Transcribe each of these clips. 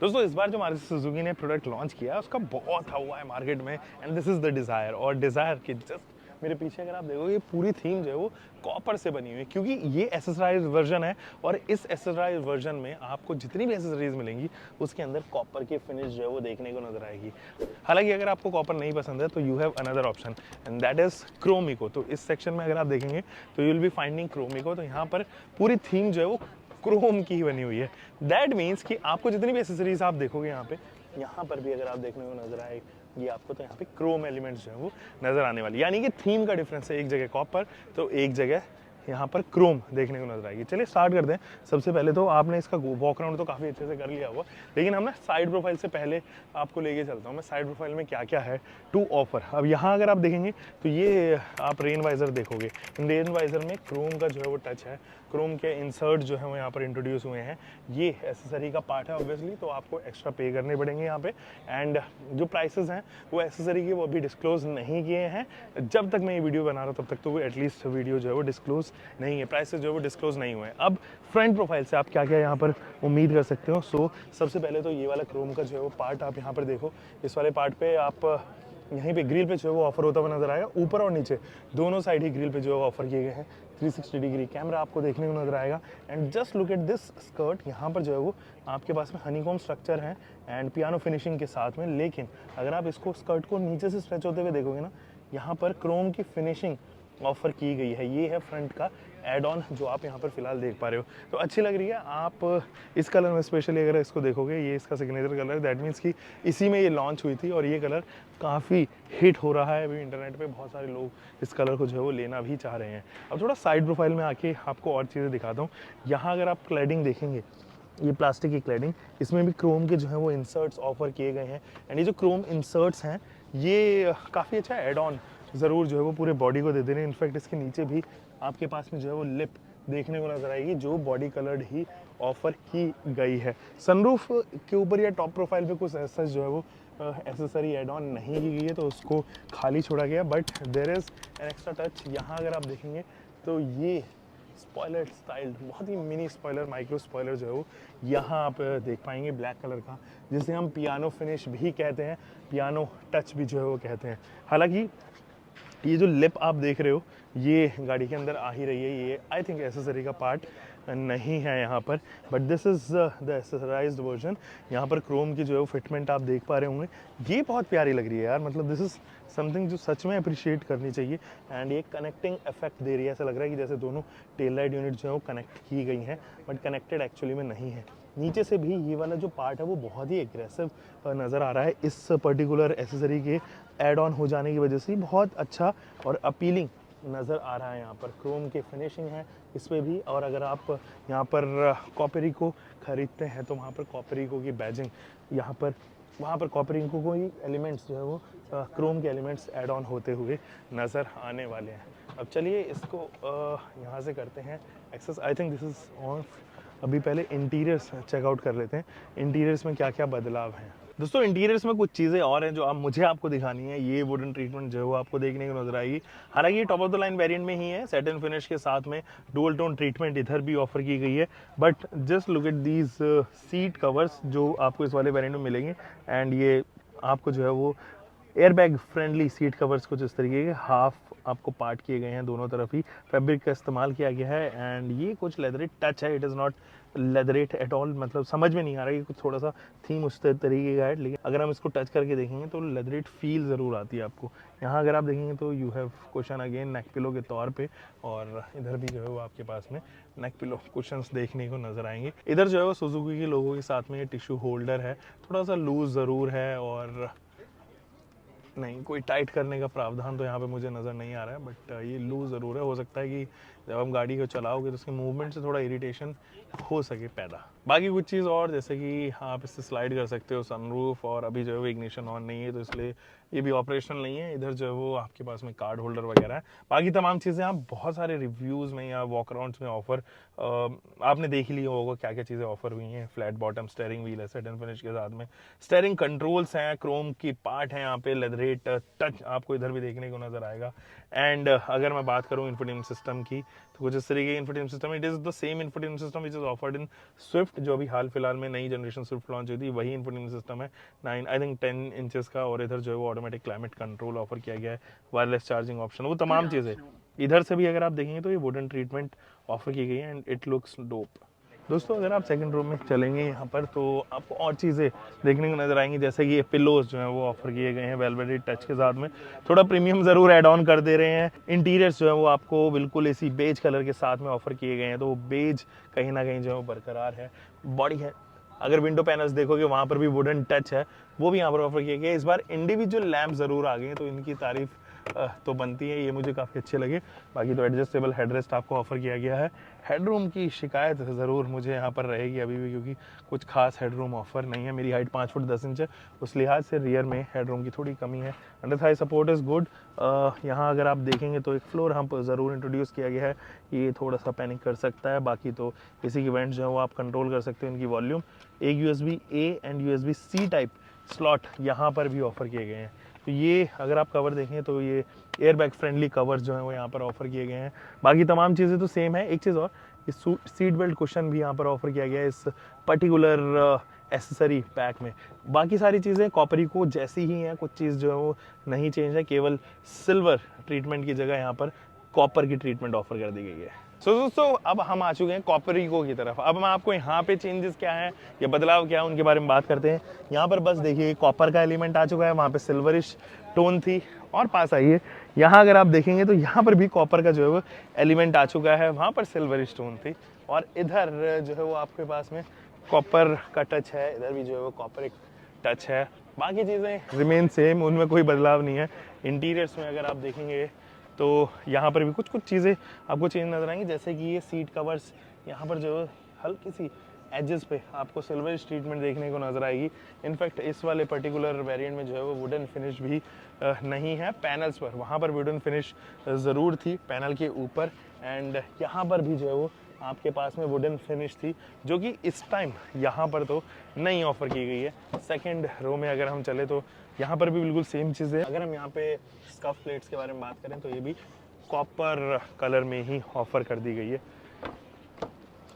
दोस्तों इस बार जो मारुति सुजुकी ने प्रोडक्ट लॉन्च किया है उसका बहुत हवा है मार्केट में and this is the desire. और डिज़ायर के जस्ट मेरे पीछे अगर आप देखोगे ये पूरी थीम जो है वो कॉपर से बनी हुई है, क्योंकि ये एसेसराइज वर्जन है और इस एसेसराइज वर्जन में आपको जितनी भी एसेसरीज मिलेंगी उसके अंदर कॉपर की फिनिश जो है वो देखने को नजर आएगी। हालांकि अगर आपको कॉपर नहीं पसंद है तो you have another option and that is क्रोमिको। तो इस सेक्शन में अगर आप देखेंगे तो यू विल बी फाइंडिंग क्रोमिको। तो यहाँ पर पूरी थीम जो है वो क्रोम की ही बनी हुई है। दैट मीन्स कि आपको जितनी भी एसेसरीज आप देखोगे यहाँ पर भी अगर आप देखने को नजर आए ये आपको तो यहाँ पे क्रोम एलिमेंट्स जो है वो नजर आने वाली, यानी कि थीम का डिफरेंस है, एक जगह कॉपर तो एक जगह यहाँ पर क्रोम देखने को नजर आएगी। चलिए स्टार्ट करते हैं। सबसे पहले तो आपने इसका वॉक राउंड तो काफ़ी अच्छे से कर लिया हुआ, लेकिन हम ना साइड प्रोफाइल से पहले आपको लेके चलता हूँ मैं साइड प्रोफाइल में क्या क्या है टू ऑफर। अब यहाँ अगर आप देखेंगे तो ये आप रेन वाइजर देखोगे, रेन वाइजर में क्रोम का जो है वो टच है, क्रोम के इंसर्ट जो है वो यहाँ पर इंट्रोड्यूस हुए हैं। ये एसेसरी का पार्ट है ऑब्वियसली, तो आपको एक्स्ट्रा पे करने पड़ेंगे यहाँ पे। एंड जो प्राइसेस हैं वो एसेसरी के वो अभी डिस्क्लोज नहीं किए हैं। जब तक मैं ये वीडियो बना रहा हूँ तब तक तो वो एटलीस्ट वीडियो जो है वो डिस्क्लोज नहीं है, प्राइसेस जो है वो डिस्क्लोज नहीं हुए हैं। अब फ्रंट प्रोफाइल से आप क्या क्या यहाँ पर उम्मीद कर सकते हो। सो सबसे पहले तो ये वाला क्रोम का जो है वो पार्ट आप यहाँ पर देखो। इस वाले पार्ट पे आप यहीं पे ग्रिल पे जो है वो ऑफर होता हुआ नजर आएगा। ऊपर और नीचे दोनों साइड ही ग्रिल पे जो है ऑफर किए गए हैं। 360 डिग्री कैमरा आपको देखने को नजर आएगा। And just look at this skirt, यहाँ पर जो है वो आपके पास में हनीकॉम स्ट्रक्चर है एंड पियानो फिनिशिंग के साथ में। लेकिन अगर आप इसको स्कर्ट को नीचे से स्ट्रेच होते हुए देखोगे ना, यहाँ पर क्रोम की फिनिशिंग ऑफर की गई है। ये है फ्रंट का एड ऑन जो आप यहाँ पर फिलहाल देख पा रहे हो, तो अच्छी लग रही है। आप इस कलर में स्पेशली अगर इसको देखोगे, ये इसका सिग्नेचर कलर है, दैट मीन्स कि इसी में ये लॉन्च हुई थी और ये कलर काफ़ी हिट हो रहा है अभी इंटरनेट पे। बहुत सारे लोग इस कलर को जो है वो लेना भी चाह रहे हैं। अब थोड़ा साइड प्रोफाइल में आके आपको और चीज़ें दिखाता हूँ। यहाँ अगर आप क्लैडिंग देखेंगे, ये प्लास्टिक की क्लैडिंग, इसमें भी क्रोम के जो है वो इंसर्ट्स ऑफर किए गए हैं। एंड ये जो क्रोम इंसर्ट्स हैं ये काफ़ी अच्छा एड ऑन ज़रूर जो है वो पूरे बॉडी को दे दे रहे हैं। इनफैक्ट इसके नीचे भी आपके पास में जो है वो लिप देखने को नजर आएगी जो बॉडी कलर्ड ही ऑफर की गई है। सनरूफ के ऊपर या टॉप प्रोफाइल पे कुछ ऐसा जो है वो एसेसरी एड ऑन नहीं की गई है, तो उसको खाली छोड़ा गया। But there is an extra touch. यहाँ अगर आप देखेंगे तो ये स्पॉयलर स्टाइल्ड बहुत ही मिनी स्पॉयलर, माइक्रो स्पॉयलर जो है वो यहाँ आप देख पाएंगे ब्लैक कलर का, जिसे हम पियानो फिनिश भी कहते हैं, पियानो टच भी जो है वो कहते हैं। हालांकि ये जो लिप आप देख रहे हो ये गाड़ी के अंदर आ ही रही है, ये आई थिंक एसेसरी का पार्ट नहीं है यहाँ पर, but this is the accessorized version. यहाँ पर क्रोम की जो है वो फिटमेंट आप देख पा रहे होंगे, ये बहुत प्यारी लग रही है यार। मतलब दिस इज़ समथिंग जो सच में अप्रिशिएट करनी चाहिए। एंड ये कनेक्टिंग इफेक्ट दे रही है, ऐसा लग रहा है कि जैसे दोनों टेल लाइट यूनिट जो है वो कनेक्ट की गई हैं, बट कनेक्टेड एक्चुअली में नहीं है। नीचे से भी ये वाला जो पार्ट है वो बहुत ही एग्रेसिव नज़र आ रहा है। इस पर्टिकुलर एसेसरी के एड ऑन हो जाने की वजह से बहुत अच्छा और अपीलिंग नज़र आ रहा है। यहाँ पर क्रोम की फिनिशिंग है इस पर भी। और अगर आप यहाँ पर कॉपरिको खरीदते हैं तो वहाँ पर कॉपरिको की बैजिंग यहाँ पर, वहाँ पर कॉपरिको को ही एलिमेंट्स जो है वो क्रोम के एलिमेंट्स ऐड ऑन होते हुए नज़र आने वाले हैं। अब चलिए इसको यहाँ से करते हैं access. I think this is on. अभी पहले इंटीरियर्स चेकआउट कर लेते हैं, इंटीरियर्स में क्या क्या बदलाव हैं। दोस्तों इंटीरियर्स में कुछ चीज़ें और हैं जो आप मुझे आपको दिखानी है। ये वुडन ट्रीटमेंट जो है वो आपको देखने को नजर आएगी। हालांकि ये top of the line variant में ही है, सैटिन फिनिश के साथ में डुअल टोन ट्रीटमेंट इधर भी ऑफर की गई है। But just look at these seat covers जो आपको इस वाले वेरिएंट में मिलेंगे। एंड ये आपको जो है वो एयरबैग फ्रेंडली सीट कवर्स कुछ इस तरीके के हाफ आपको पार्ट किए गए हैं, दोनों तरफ ही फैब्रिक का इस्तेमाल किया गया है। एंड ये कुछ लेदरेट टच है, it is not leatherette at all. मतलब समझ में नहीं आ रहा है कि कुछ थोड़ा सा थीम उस तरीके का है, लेकिन अगर हम इसको टच करके देखेंगे तो लेदरेट फील ज़रूर आती है आपको। यहाँ अगर आप देखेंगे तो you have cushion again neck pillow के तौर पे, और इधर भी जो है वो आपके पास में नेक पिलो कुशंस देखने को नजर आएंगे। इधर जो है वो सुजुकी के लोगों के साथ में ये टिश्यू होल्डर है, थोड़ा सा लूज ज़रूर है और नहीं कोई टाइट करने का प्रावधान तो यहाँ पे मुझे नज़र नहीं आ रहा है। बट ये लूज ज़रूर है, हो सकता है कि जब हम गाड़ी को चलाओगे तो उसके मूवमेंट से थोड़ा इरिटेशन हो सके पैदा। बाकी कुछ चीज़ और जैसे कि आप इससे स्लाइड कर सकते हो सनरूफ, और अभी जो है वो इग्निशन ऑन नहीं है तो इसलिए ये भी ऑपरेशनल नहीं है। इधर जो है वो आपके पास में कार्ड होल्डर वगैरह है। बाकी तमाम चीज़ें आप बहुत सारे रिव्यूज़ में या वॉक अराउंड्स में ऑफर आपने देख लिया होगा क्या क्या चीज़ें ऑफर हुई हैं। फ्लैट बॉटम स्टेयरिंग व्हील है सैटिन फिनिश के साथ में, स्टेयरिंग कंट्रोल्स हैं, क्रोम की पार्ट है यहाँ पे, लेदरेट टच आपको इधर भी देखने को नजर आएगा। एंड अगर मैं बात करूँ इंफोटेनमेंट सिस्टम की तो कुछ इस तरीके का infotainment system, it is the same infotainment system which is offered in Swift, जो अभी हाल फिलहाल में नई जनरेशन स्विफ्ट लॉन्च हुई थी, वही इंफोटेनमेंट सिस्टम है 9 आई थिंक 10 इंचेस का। और इधर जो है वो ऑटोमेटिक क्लाइमेट कंट्रोल ऑफर किया गया है, वायरलेस चार्जिंग ऑप्शन, वो तमाम चीज़ें। इधर से भी अगर आप देखेंगे तो ये वुडन ट्रीटमेंट ऑफर की गई है एंड इट लुक्स डोप। दोस्तों अगर आप सेकंड रो में चलेंगे यहाँ पर तो आपको और चीज़ें देखने को नजर आएंगी, जैसे कि ये पिलोज जो हैं वो ऑफर किए गए हैं वेलवेट टच के साथ में, थोड़ा प्रीमियम ज़रूर ऐड ऑन कर दे रहे हैं। इंटीरियर्स जो है वो आपको बिल्कुल इसी बेज कलर के साथ में ऑफर किए गए हैं, तो वो बेज कहीं ना कहीं जो है वो बरकरार है। बॉडी है, अगर विंडो पैनल्स देखोगे वहाँ पर भी वुडन टच है, वो भी यहाँ पर ऑफर किए गए। इस बार इंडिविजुअल लैम्प ज़रूर आ गए हैं, तो इनकी तारीफ तो बनती है, ये मुझे काफ़ी अच्छे लगे। बाकी तो एडजस्टेबल हेडरेस्ट आपको ऑफर किया गया है। हेडरूम की शिकायत ज़रूर मुझे यहाँ पर रहेगी अभी भी, क्योंकि कुछ खास हेडरूम ऑफर नहीं है। मेरी हाइट 5 फुट 10 इंच है, उस लिहाज से रियर में हेडरूम की थोड़ी कमी है। Under Thai support is good. यहाँ अगर आप देखेंगे तो एक फ्लोर हम्प ज़रूर इंट्रोड्यूस किया गया है, ये थोड़ा सा पैनिक कर सकता है। बाकी तो इसी की वेंट्स जो है वो आप कंट्रोल कर सकते हो इनकी वॉल्यूम। एक USB-A and USB-C type slot यहाँ पर भी ऑफर किए गए हैं। तो ये अगर आप कवर देखें तो ये एयरबैग फ्रेंडली कवर्स जो हैं वो यहाँ पर ऑफर किए गए हैं। बाकी तमाम चीज़ें तो सेम है। एक चीज़ और, इस सीट बेल्ट कुशन भी यहाँ पर ऑफर किया गया है इस पर्टिकुलर एसेसरी पैक में। बाकी सारी चीज़ें कॉपरी को जैसी ही हैं, कुछ चीज़ जो है वो नहीं चेंज है, केवल सिल्वर ट्रीटमेंट की जगह यहाँ पर कॉपर की ट्रीटमेंट ऑफर कर दी गई है। सो दोस्तों अब हम आ चुके हैं कॉपरिको की तरफ। अब मैं आपको यहाँ पे चेंजेस क्या है या बदलाव क्या है उनके बारे में बात करते हैं। यहाँ पर बस देखिए कॉपर का एलिमेंट आ चुका है, वहाँ पे सिल्वरिश टोन थी। और पास आइए, यहाँ अगर आप देखेंगे तो यहाँ पर भी कॉपर का जो है वो एलिमेंट आ चुका है, वहाँ पर सिल्वरिश टोन थी। और इधर जो है वो आपके पास में कॉपर का टच है, इधर भी जो है वो कॉपर एक टच है। बाकी चीज़ें रिमेन सेम, उनमें कोई बदलाव नहीं है। इंटीरियर्स में अगर आप देखेंगे तो यहाँ पर भी कुछ कुछ चीज़ें आपको चेंज नजर आएंगी, जैसे कि ये सीट कवर्स यहाँ पर जो है हल्की सी एजेस पे आपको सिल्वर ट्रीटमेंट देखने को नजर आएगी। इनफैक्ट इस वाले पर्टिकुलर वेरिएंट में जो है वो वुडन फिनिश भी नहीं है पैनल्स पर, वहाँ पर वुडन फिनिश ज़रूर थी पैनल के ऊपर। एंड यहाँ पर भी जो है वो आपके पास में वुडन फिनिश थी, जो कि इस टाइम यहाँ पर तो नहीं ऑफर की गई है। सेकेंड रो में अगर हम चले तो यहाँ पर भी बिल्कुल सेम चीज़ है। अगर हम यहाँ पे स्कफ प्लेट्स के बारे में बात करें तो ये भी कॉपर कलर में ही ऑफर कर दी गई है।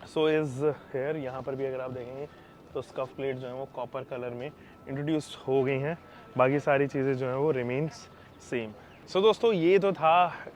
सो इज़ हेयर, यहाँ पर भी अगर आप देखेंगे तो स्कफ प्लेट जो है वो कॉपर कलर में इंट्रोड्यूस हो गई हैं। बाकी सारी चीज़ें जो हैं वो रिमेन्स सेम। सो दोस्तों ये तो था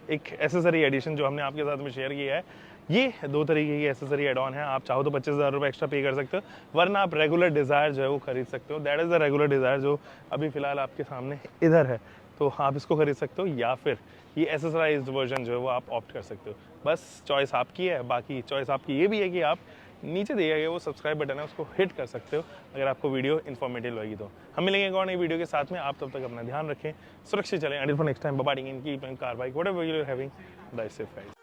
एक एसेसरी एडिशन जो हमने आपके साथ में शेयर किया है। ये दो तरीके की एसेसरी एड ऑन है, आप चाहो तो 25,000 रुपये एक्स्ट्रा पे कर सकते हो, वरना आप रेगुलर डिज़ायर जो है वो खरीद सकते हो। That is the regular desire जो अभी फ़िलहाल आपके सामने इधर है, तो आप इसको खरीद सकते हो, या फिर ये एसेसराइज्ड वर्जन जो है वो आप ऑप्ट कर सकते हो। बस चॉइस आपकी है। बाकी चॉइस आपकी ये भी है कि आप नीचे दिया गया वो सब्सक्राइब बटन है उसको हिट कर सकते हो अगर आपको वीडियो इन्फॉर्मेटिव लगेगी तो। हम मिलेंगे एक और नई वीडियो के साथ में, आप तब तक अपना ध्यान रखें, सुरक्षित चलें। Until for next time, bye bye, keep car bike whatever you are having, that's it guys.